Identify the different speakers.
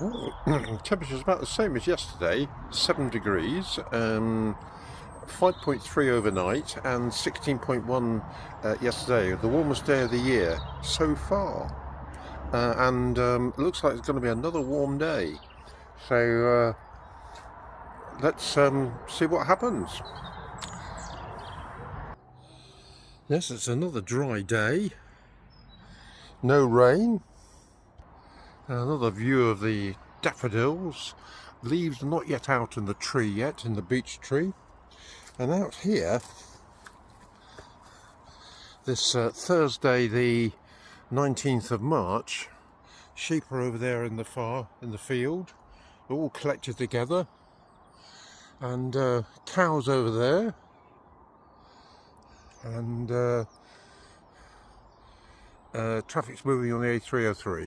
Speaker 1: Oh, temperature's about the same as yesterday, 7 degrees, 5.3 overnight and 16.1 yesterday, the warmest day of the year so far. And it looks like it's going to be another warm day. So let's see what happens. Yes, it's another dry day. No rain. Another view of the daffodils. Leaves not yet out in the tree yet, in the beech tree. And out here, this Thursday the 19th of March, sheep are over there in the field, all collected together, and cows over there, and traffic's moving on the A303.